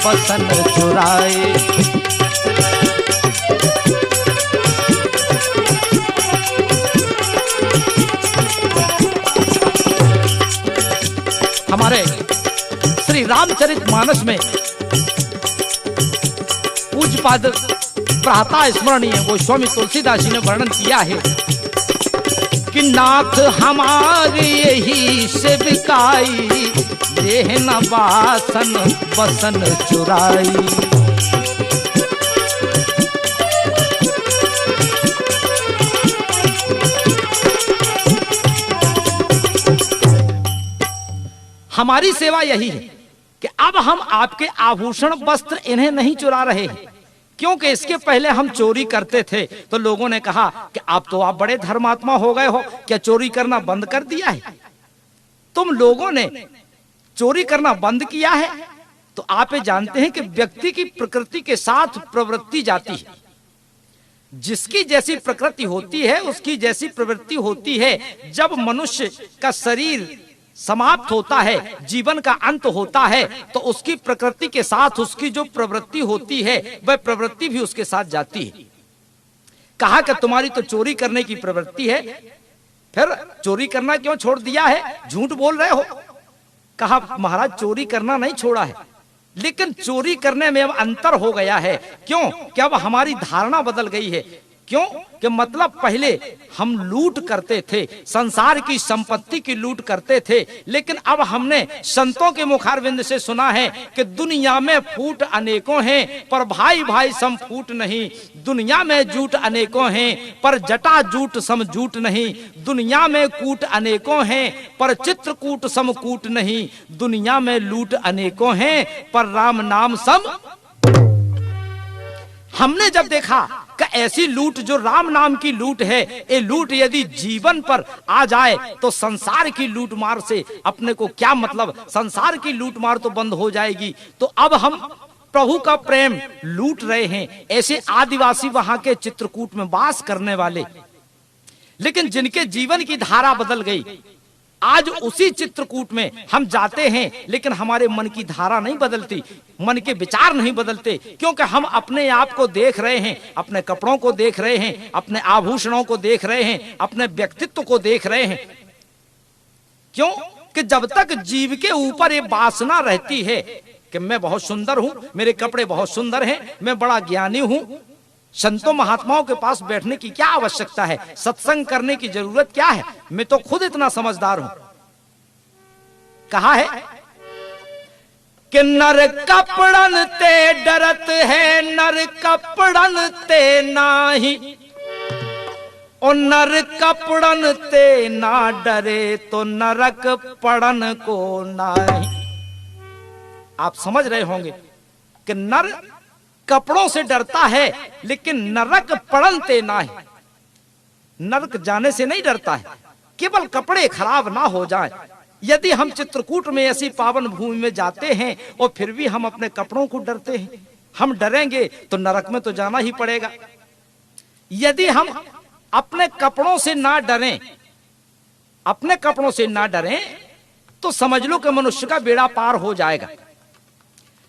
बसन चुराए। हमारे श्री रामचरितमानस में पूज्यपाद प्रातः स्मरणीय गोस्वामी तुलसीदास जी ने वर्णन किया है कि नाथ हमारे यही शिवकाई, लेहना बासन बसन चुराई। हमारी सेवा यही है कि अब हम आपके आभूषण वस्त्र इन्हें नहीं चुरा रहे हैं। क्योंकि इसके पहले हम चोरी करते थे तो लोगों ने कहा कि आप बड़े धर्मात्मा हो गए हो, क्या चोरी करना बंद कर दिया है? तुम लोगों ने चोरी करना बंद किया है तो आप ये जानते हैं कि व्यक्ति की प्रकृति के साथ प्रवृत्ति जाती है। जिसकी जैसी प्रकृति होती है उसकी जैसी प्रवृत्ति होती है। जब मनुष्य का शरीर समाप्त होता है, जीवन का अंत होता है, तो उसकी प्रकृति के साथ उसकी जो प्रवृत्ति होती है वह प्रवृत्ति भी उसके साथ जाती है। कहा कि तुम्हारी तो चोरी करने की प्रवृत्ति है, फिर चोरी करना क्यों छोड़ दिया है, झूठ बोल रहे हो। कहा महाराज चोरी करना नहीं छोड़ा है, लेकिन चोरी करने में अब अंतर हो गया है। क्यों? कि अब हमारी धारणा बदल गई है। क्यों? कि मतलब पहले हम लूट करते थे, संसार की संपत्ति की लूट करते थे, लेकिन अब हमने संतों के मुखारविंद से सुना है कि दुनिया में फूट अनेकों हैं पर भाई भाई सम फूट नहीं। दुनिया में जूट अनेकों हैं पर जटा जूट सम जूट नहीं। दुनिया में कूट अनेकों हैं पर चित्रकूट सम कूट नहीं। दुनिया में लूट अनेकों हैं पर राम नाम सम। हमने जब देखा कि ऐसी लूट जो राम नाम की लूट है, ये लूट यदि जीवन पर आ जाए तो संसार की लूट मार से अपने को क्या मतलब, संसार की लूट मार तो बंद हो जाएगी। तो अब हम प्रभु का प्रेम लूट रहे हैं। ऐसे आदिवासी वहां के चित्रकूट में वास करने वाले, लेकिन जिनके जीवन की धारा बदल गई, आज उसी चित्रकूट में हम जाते हैं लेकिन हमारे मन की धारा नहीं बदलती, मन के विचार नहीं बदलते। क्योंकि हम अपने आप को देख रहे हैं, अपने कपड़ों को देख रहे हैं, अपने आभूषणों को देख रहे हैं, अपने व्यक्तित्व को देख रहे हैं। क्यों? कि जब तक जीव के ऊपर ये वासना रहती है कि मैं बहुत सुंदर हूं, मेरे कपड़े बहुत सुंदर हैं, मैं बड़ा ज्ञानी हूं, संतों महात्माओं के पास बैठने की क्या आवश्यकता है, सत्संग करने की जरूरत क्या है, मैं तो खुद इतना समझदार हूं। कहा है कि नर कपड़न ते डरत है, नर कपड़न ते नाही, और नर कपड़न ते ना डरे तो नरक पड़न को नाही। आप समझ रहे होंगे कि नर कपड़ों से डरता है लेकिन नरक पड़नते ना है, नरक जाने से नहीं डरता है, केवल कपड़े खराब ना हो जाएं। यदि हम चित्रकूट में ऐसी पावन भूमि में जाते हैं और फिर भी हम अपने कपड़ों को डरते हैं, हम डरेंगे तो नरक में तो जाना ही पड़ेगा। यदि हम अपने कपड़ों से ना डरें, अपने कपड़ों से ना डरें तो समझ लो कि मनुष्य का बेड़ा पार हो जाएगा।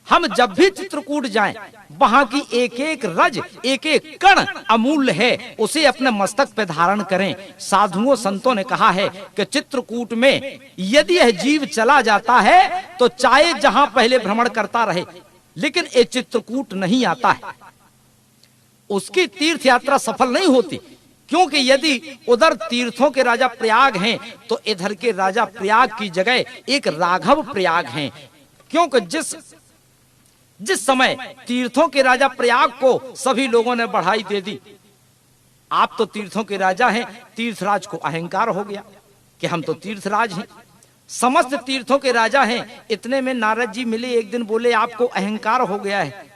हम जब भी चित्रकूट जाएं, वहां की एक एक रज, एक एक कण अमूल्य है, उसे अपने मस्तक पे धारण करें। साधुओं संतों ने कहा है कि चित्रकूट में यदि यह जीव चला जाता है तो चाहे जहां पहले भ्रमण करता रहे, लेकिन ये चित्रकूट नहीं आता है। उसकी तीर्थ यात्रा सफल नहीं होती। क्योंकि यदि उधर तीर्थों के राजा प्रयाग हैं तो इधर के राजा प्रयाग की जगह एक राघव प्रयाग हैं। क्योंकि जिस समय तीर्थों के राजा प्रयाग को सभी लोगों ने बढ़ाई दे दी, आप तो तीर्थों के राजा हैं, तीर्थराज को अहंकार हो गया कि हम तो तीर्थराज हैं, समस्त तीर्थों के राजा हैं। इतने में नारद जी मिले, एक दिन बोले आपको अहंकार हो गया है,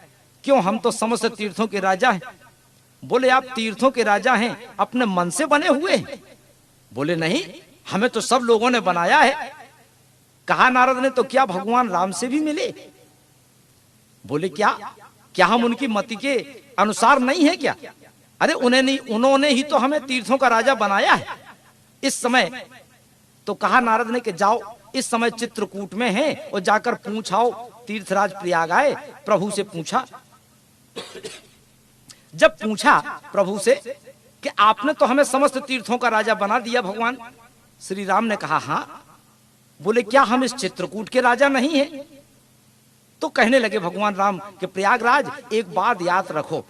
क्यों? हम तो समस्त तीर्थों के राजा हैं। बोले आप तीर्थों के राजा हैं, अपने मन से बने हुए हैं? बोले नहीं, हमें तो सब लोगों ने बनाया है। कहा नारद ने, तो क्या भगवान राम से भी मिले? बोले क्या हम उनकी मति के अनुसार नहीं है क्या? अरे उन्होंने ही तो हमें तीर्थों का राजा बनाया है इस समय। तो कहा नारद ने कि जाओ, इस समय चित्रकूट में हैं और जाकर पूछाओ। तीर्थराज प्रयाग आए, प्रभु से पूछा। जब पूछा प्रभु से कि आपने तो हमें समस्त तीर्थों का राजा बना दिया भगवान, श्री राम ने कहा हाँ। बोले क्या हम इस चित्रकूट के राजा नहीं हैं? तो कहने लगे भगवान राम कि प्रयागराज एक बात याद रखो,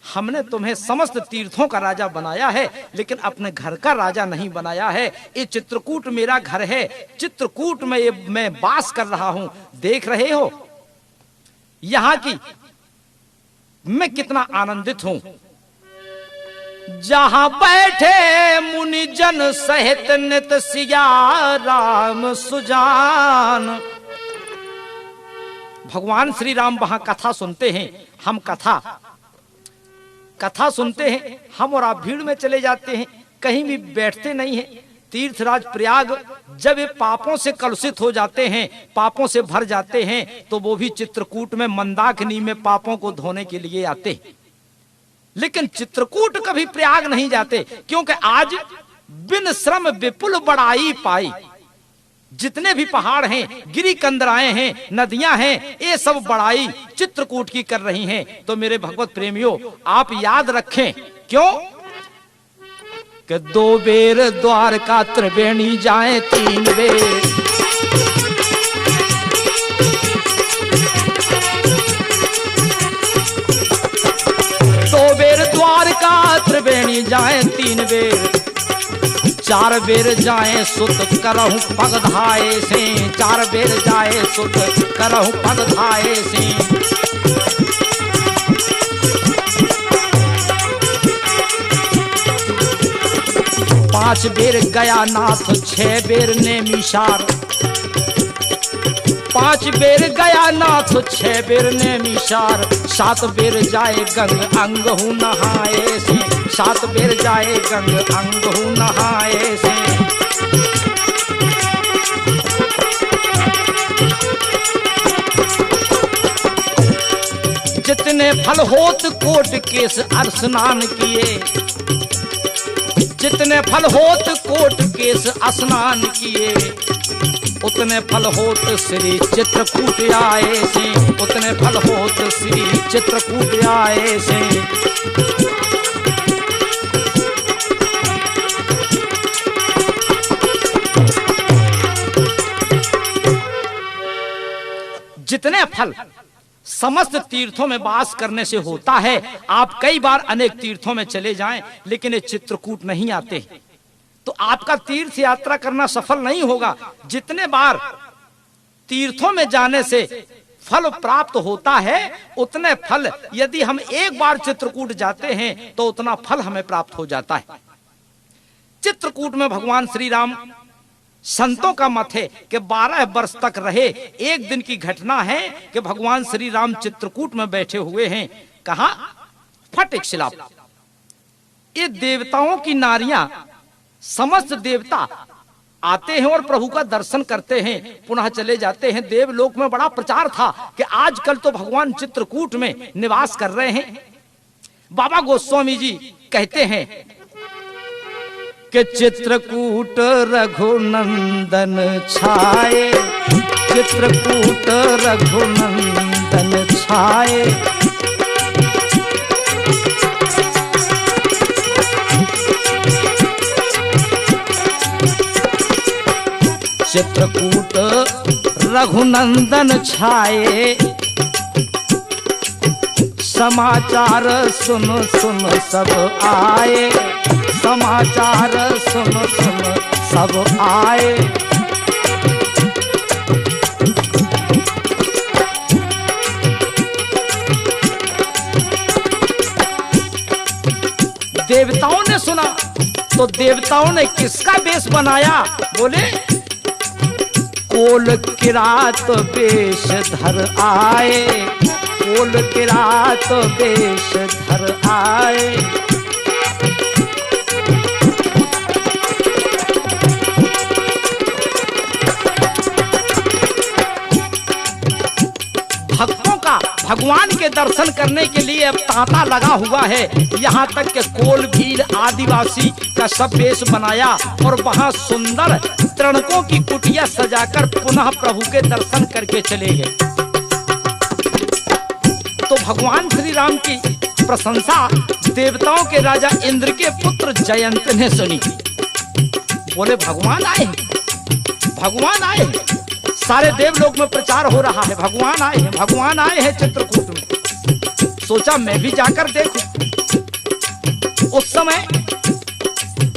हमने तुम्हें समस्त तीर्थों का राजा बनाया है, लेकिन अपने घर का राजा नहीं बनाया है। ये चित्रकूट मेरा घर है, चित्रकूट में मैं वास कर रहा हूं। देख रहे हो यहां की मैं कितना आनंदित हूं। जहां बैठे मुनि जन सहित नित सिया राम सुजान। भगवान श्री राम वहां कथा सुनते हैं, हम कथा सुनते हैं, हम और आप भीड़ में चले जाते हैं, कहीं भी बैठते नहीं हैं। तीर्थराज प्रयाग जब ये पापों से कलुषित हो जाते हैं, पापों से भर जाते हैं, तो वो भी चित्रकूट में मंदाकिनी में पापों को धोने के लिए आते हैं। लेकिन चित्रकूट कभी प्रयाग नहीं जाते, क्योंकि आज बिन श्रम विपुल बड़ाई पाई। जितने भी पहाड़ हैं, गिरी कंदराएं हैं, नदियां हैं, ये सब बड़ाई चित्रकूट की कर रही हैं। तो मेरे भगवत प्रेमियों, आप याद रखें, क्यों कि 2 बेर द्वारका त्रिवेणी जाए 3 बेर। 2 बेर द्वारका त्रिवेणी जाए 3 बेर। 4 बेर जाए सुत करहु पग धाए से। 4 बेर जाए सुत करहु पग धाए से। 5 बेर गया नाथ 6 बेर नेमिषार। 5 बेर गया नाथ 6 बेर नेमिषार। 7 बेर जाए गंग अंग हूँ नहाए से। 7 बेर जाए गंग अंग हूँ नहाए से। जितने फल होत कोट केस स्नान किए। जितने फल होत कोट केस स्नान किए। उतने फल होत श्री चित्रकूट आए से। उतने फल होत श्री चित्रकूट आए से। जितने फल समस्त तीर्थों में वास करने से होता है। आप कई बार अनेक तीर्थों में चले जाएं, लेकिन ये चित्रकूट नहीं आते, तो आपका तीर्थ यात्रा करना सफल नहीं होगा। जितने बार तीर्थों में जाने से फल प्राप्त होता है, उतने फल यदि हम एक बार चित्रकूट जाते हैं तो उतना फल हमें प्राप्त हो जाता है। चित्रकूट में भगवान श्री राम, संतों का मत है कि 12 वर्ष तक रहे। एक दिन की घटना है कि भगवान श्री राम चित्रकूट में बैठे हुए हैं। कहा? फट एक शिला। ये देवताओं की नारियां, समस्त देवता आते हैं और प्रभु का दर्शन करते हैं, पुनः चले जाते हैं। देवलोक में बड़ा प्रचार था कि आजकल तो भगवान चित्रकूट में निवास कर रहे हैं। बाबा गोस्वामी जी कहते हैं कि चित्रकूट रघुनंदन छाए। चित्रकूट रघुनंदन छाए। चित्रकूट रघुनंदन छाए। समाचार सुन सुन सब आए, समाचार सुन सुन सब आए। देवताओं ने सुना तो देवताओं ने किसका वेश बनाया? बोले कोल किरात वेश धर आए, कोल किरात वेश धर आए। भक्तों का भगवान के दर्शन करने के लिए अब तांता लगा हुआ है। यहाँ तक के कोल भील आदिवासी का सब वेश बनाया और वहाँ सुंदर तृणकों की कुटिया सजाकर पुनः प्रभु के दर्शन करके चले गए। तो भगवान श्री राम की प्रशंसा देवताओं के राजा इंद्र के पुत्र जयंत ने सुनी। बोले भगवान आए, भगवान आए। सारे देवलोक में प्रचार हो रहा है, भगवान आए हैं, भगवान आए हैं चित्रकूट में। सोचा मैं भी जाकर देखूं। उस समय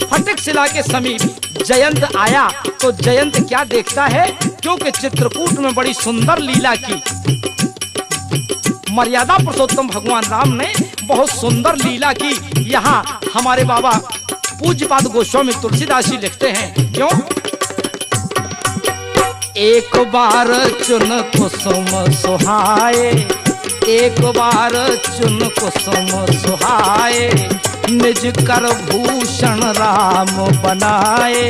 फटिक शिला के समीप जयंत आया तो जयंत क्या देखता है? क्योंकि चित्रकूट में बड़ी सुंदर लीला की। मर्यादा पुरुषोत्तम भगवान राम ने बहुत सुंदर लीला की। यहाँ हमारे बाबा पूज्यपाद गोस्वामी तुलसीदास जी लिखते हैं, क्यों? एक बार चुन कुसुम सुहाए, एक बार चुन कुसुम सुहाए, निज कर भूषण राम बनाए।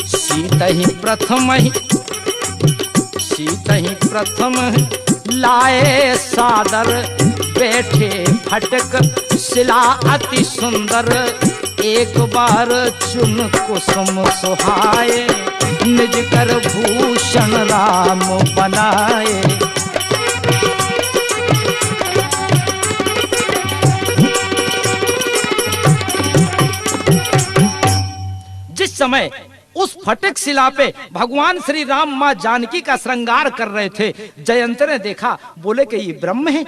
सीतहि प्रथम लाए सादर, बैठे फटक शिला अति सुंदर। एक बार चुन कुसुम सुहाए, निज कर भूषण राम बनाए। जिस समय उस फटिक शिला पे भगवान श्री राम मां जानकी का श्रृंगार कर रहे थे, जयंत ने देखा। बोले कि ये ब्रह्म है,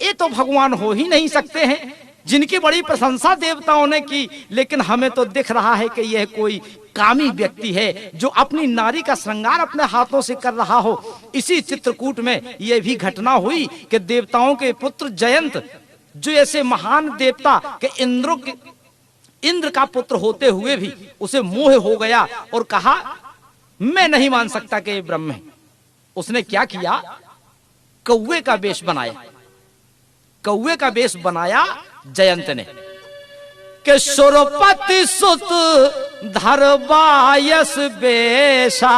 ये तो भगवान हो ही नहीं सकते हैं, जिनकी बड़ी प्रशंसा देवताओं ने की। लेकिन हमें तो दिख रहा है कि यह कोई कामी व्यक्ति है जो अपनी नारी का श्रृंगार अपने हाथों से कर रहा हो। इसी चित्रकूट में यह भी घटना हुई कि देवताओं के पुत्र जयंत, जो ऐसे महान देवता के इंद्र का पुत्र होते हुए भी उसे मोह हो गया और कहा मैं नहीं मान सकता कि ये ब्रह्म है। उसने क्या किया? कौवे का वेश बनाया। कौवे का वेश बनाया जयंत ने कि सुरपति सुत धरबायस बेशा,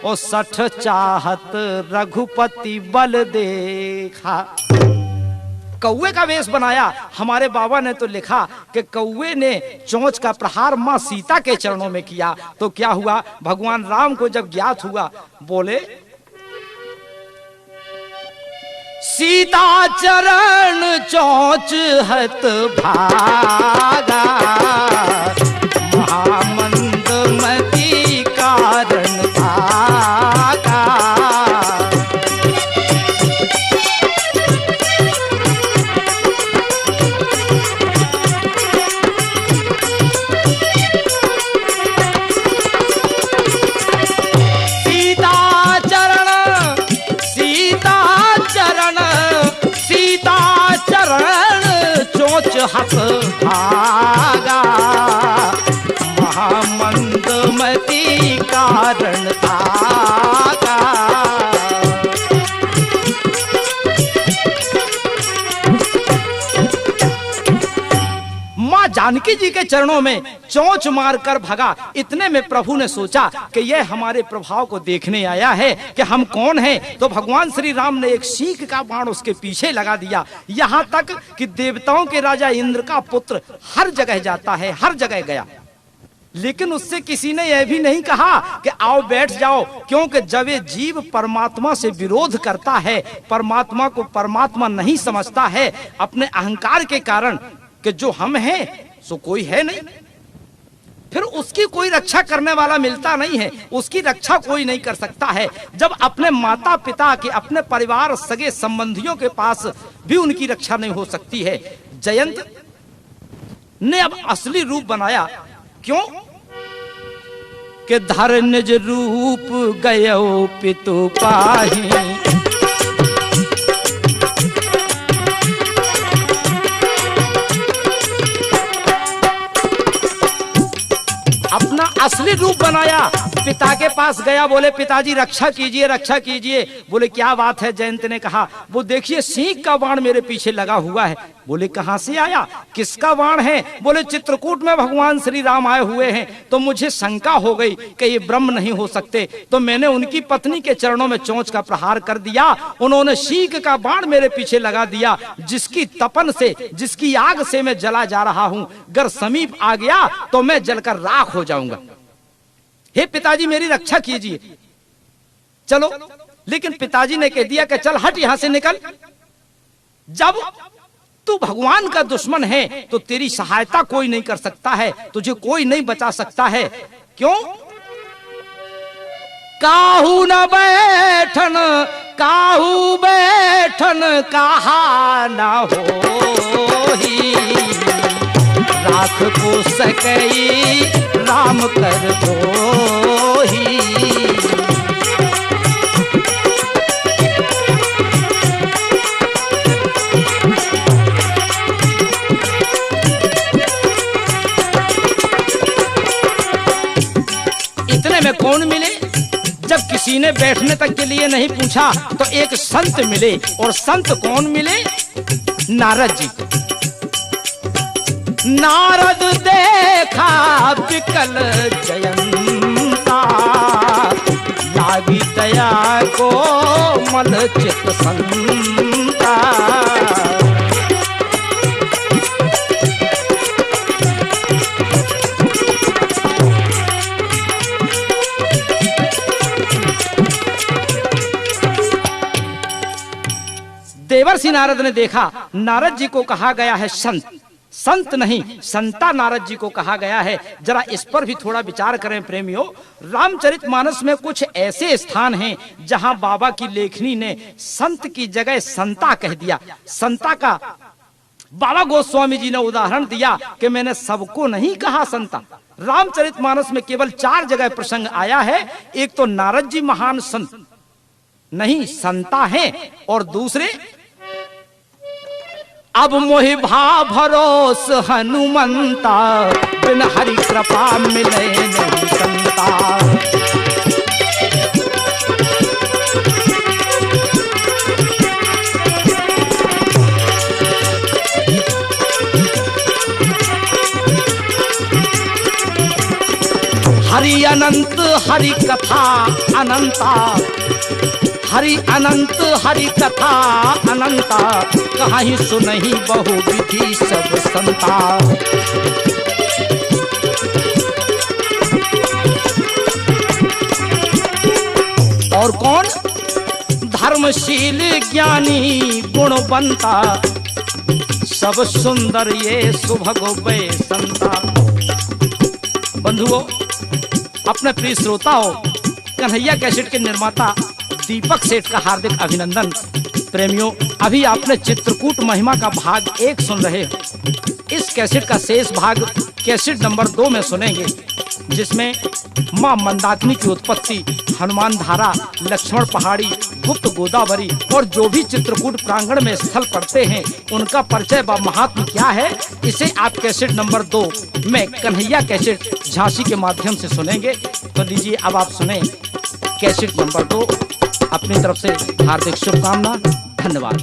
ओ 60 चाहत रघुपति बल देखा। कौवे का वेश बनाया। हमारे बाबा ने तो लिखा कि कौवे ने चोंच का प्रहार मां सीता के चरणों में किया। तो क्या हुआ? भगवान राम को जब ज्ञात हुआ, बोले सीता चरण चोंच हत भागा, महामंद मति कारण भागा। हक भागा, महामंद मति कारण भागा। मां जानकी जी के चरणों में चोंच मारकर भगा। इतने में प्रभु ने सोचा कि यह हमारे प्रभाव को देखने आया है कि हम कौन हैं। तो भगवान श्री राम ने एक सीख का बाण उसके पीछे लगा दिया। यहाँ तक कि देवताओं के राजा इंद्र का पुत्र हर जगह जाता है, हर जगह गया। लेकिन उससे किसी ने यह भी नहीं कहा कि आओ बैठ जाओ, क्योंकि जब ये जीव परमात्मा से विरोध करता है, परमात्मा को परमात्मा नहीं समझता है, अपने अहंकार के कारण कि जो हम हैं सो कोई है नहीं, फिर उसकी कोई रक्षा करने वाला मिलता नहीं है, उसकी रक्षा कोई नहीं कर सकता है। जब अपने माता पिता के, अपने परिवार सगे संबंधियों के पास भी उनकी रक्षा नहीं हो सकती है, जयंत ने अब असली रूप बनाया। क्यों कि धर निज रूप गयो पितु पाही, अपना असली रूप बनाया। पिता के पास गया, बोले पिताजी रक्षा कीजिए, रक्षा कीजिए। बोले क्या बात है? जयंत ने कहा, वो देखिए सिंह का बाण मेरे पीछे लगा हुआ है। बोले कहां से आया, किसका बाण है? बोले चित्रकूट में भगवान श्री राम आए हुए हैं, तो मुझे शंका हो गई कि ये ब्रह्म नहीं हो सकते, तो मैंने उनकी पत्नी के चरणों में चोंच का प्रहार कर दिया। उन्होंने सिंह का बाण मेरे पीछे लगा दिया, जिसकी तपन से, जिसकी आग से मैं जला जा रहा हूं। अगर समीप आ गया तो मैं जलकर राख हो जाऊंगा। हे पिताजी मेरी रक्षा कीजिए। चलो, लेकिन पिताजी ने कह दिया कि चल हट यहां से, निकल। जब तू भगवान का दुश्मन है तो तेरी सहायता कोई नहीं कर सकता है, तुझे कोई नहीं बचा सकता है। क्यों? काहू न बैठन, काहू बैठन कहा न होही, राख को सकई राम कर दोही। इतने में कौन मिले? जब किसी ने बैठने तक के लिए नहीं पूछा तो एक संत मिले। और संत कौन मिले? नारद जी। नारद देखा विकल जयंता, लागी दया को मल चित संता। देवर्षि नारद ने देखा, नारद जी को कहा गया है संत, संत नहीं संता नारद जी को कहा गया है। जरा इस पर भी थोड़ा विचार करें प्रेमियों। रामचरितमानस में कुछ ऐसे स्थान हैं जहां बाबा की लेखनी ने संत की जगह संता कह दिया। संता का बाबा गोस्वामी जी ने उदाहरण दिया कि मैंने सबको नहीं कहा संता। रामचरितमानस में केवल 4 जगह प्रसंग आया है। एक तो नारद जी महान संत नहीं संता है, और दूसरे अब मोहि भा भरोस हनुमंता, बिन हरि कृपा मिले नहीं संता। हरि अनंत हरि कथा अनंता, हरि अनंत हरि कथा अनंता, कहीं सुनहि बहु विधि सब संता। और कौन? धर्मशील ज्ञानी गुणवंता, सब सुंदर ये सुभग वे संता। बंधुओं, अपने प्रिय श्रोताओं, कन्हैया कैसेट के निर्माता दीपक सेठ का हार्दिक अभिनंदन। प्रेमियों, अभी आपने चित्रकूट महिमा का भाग 1 सुन रहे हैं। इस कैसेट का शेष भाग कैसेट नंबर 2 में सुनेंगे, जिसमें मां मंदाकिनी की उत्पत्ति, हनुमान धारा, लक्ष्मण पहाड़ी, गुप्त गोदावरी और जो भी चित्रकूट प्रांगण में स्थल पड़ते हैं उनका परिचय व महात्म क्या है, इसे आप कैसेट नंबर 2 में कन्हैया कैसेट झांसी के माध्यम से सुनेंगे। तो लीजिए अब आप सुने कैसेट नंबर 2। अपनी तरफ से हार्दिक शुभकामना, धन्यवाद।